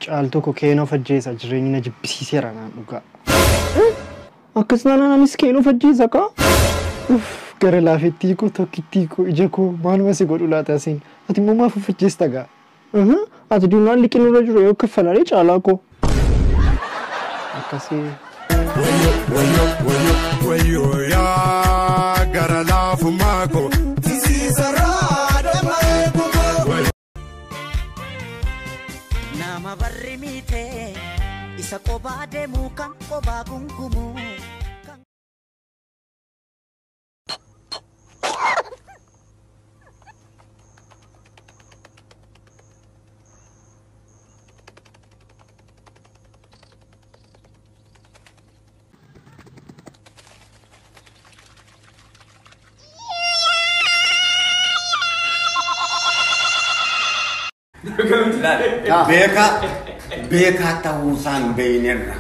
Caaltu ko keenoo fajjeessa jireenyi na jibbisiiseera naan dhugaa. Akkasuma namis keenoo fajjeessa kaa? Gara laafettii koo tokkittii koo ija koo maaluma si godhu laata siin? Ati immoo maaf fajjeesta gaa? Ati duunaan liqinirra jiru yoo kaffalalee caalaa koo. Akkasii. Wayo yaa gara laafumaa koo. Nama barri mite isa kophaa deemu kan kophaa gungumu. Beka tausan beinerra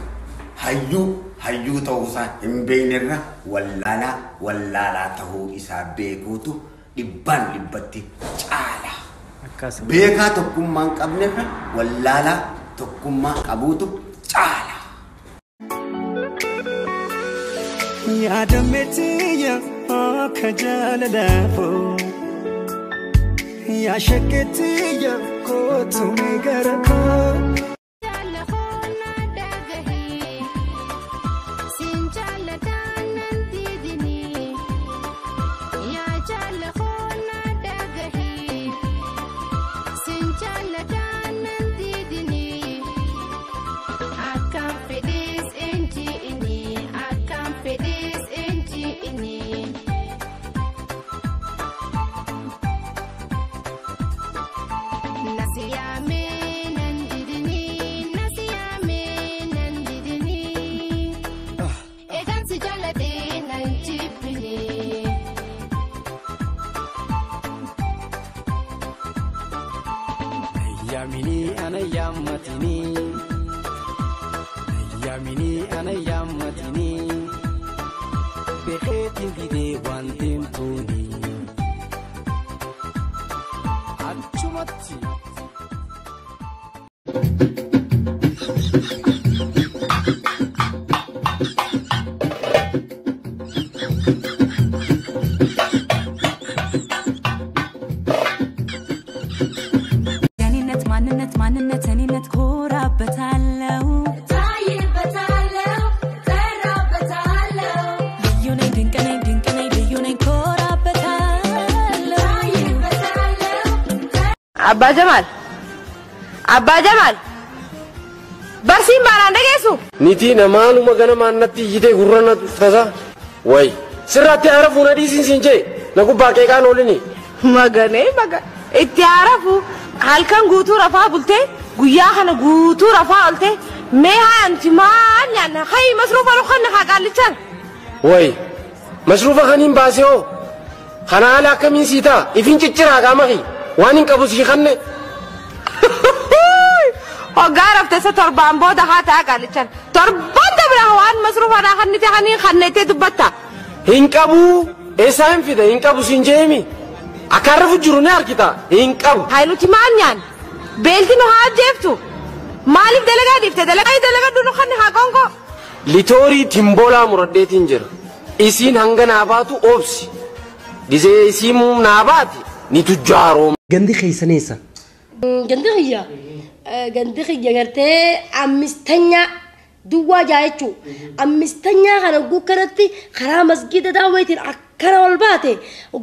hayu tausan beinerra wallala tahu isa bekutu dibban libbatti cala beka tokkummaan qabnerra wallala tokkummaa qabutu cala ya dametiya kajaladafo ya shaketiya ko tumigarako Yamini ana yammatini beketin bide wantim tuni achumatti ማንነት እኔነት ኮራበታለው ታይበታለው ተራበታለው ልዩ ነኝ ድንቅ ነኝ ልዩ ነኝ ኮራበታለው ታይበታለው አባ ጀማል በርሲም ባላ እንደገሱ ኒቲ ነማኑ መገነ ማንነት ይቴ ጉረና ተዛ ወይ ስራቴ አረፉ ነዲሲን ሲንጄ ነጉባ ቄቃ ኖልኒ መገኔ ኢትያረፉ halkan guutuu rafaa bulte guyyaa kana guutuu rafaa olte mee haanti maal nyaanna hay masruufa rukanna haqaallichan way masruufa kaniin baaseo kana ala akkamiin siita ifin cicciraa qaamaki waan hin qabu sii kanne hoggaa rafteessa torbaan booda haata haqaallichan torban dabra waan masruufa dhaa kannite kaniin kannettee dubbatta hin qabu eessaa hin fide hin qabu siin jeemi akarrafu jiru ne arkita hin qabu haynuti maal nyaan beelti nu haa jeeftu maaliif dalagaa dhiifte dalagaa dunu kanne haa gongo litoorii timboolaa muraddeetiin jira isiin hanga naabaatu obsi dizee isiin naabaati ni tujjaaroo gandi keessaneessa gandi khiyya gartee amistanya duwwaa jaayechu amistanya kana gukkanatti karaa masgida daawwitiin akkana ol baate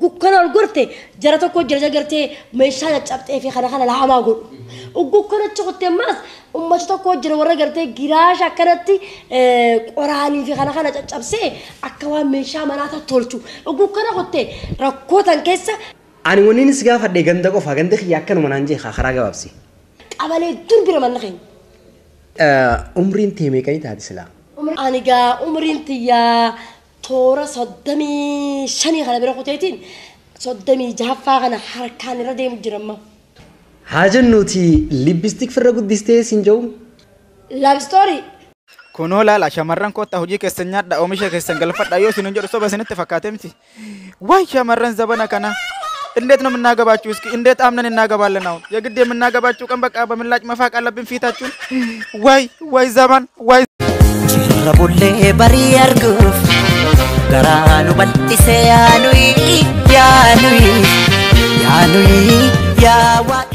gukkana ol gorte jara tokko jara gartee meeshaa caccabtee fi kana laamaa godhu gukkana chokottee maas ummata tokko jira warra gartee giraasha akkanatti qoraanii fi kana caccabsee akka waan meeshaa manaata tolchu gukkana qottee rakkootan keessa ani waniin is gaafadhe ganda qofa ganda khiyya akkanuma naan jee karaa gabaabsi qabalee durbira mannaqeen umriin teemee qani taati silaa anigaa umriin tiyyaa toora 35 kana bira kuteetiin 36 kana harkaan irra deemu jiramma haajannuuti lipstick firra guddistee siin jiru love story Kunoo laala shamarran kootta hojii keessan nyaadha oomisha keessan galfadha yoo isin jedhu soba isinitti fakkaate miti. Waay shamarran zabana kana. እንዴት ነው የምናገባችሁ? እስኪ እንዴት አምነን እናገባለን? አሁን የግድ የምናገባችሁ ቀን በቃ በምላጭ መፋቅ አለብን ፊታችሁን። ወይ ዘመን ወይ ረቡሌ በሪ አርጉፍ ገራኑ በልጢሴ ያኑይ ያኑይ ያኑይ ያዋቂ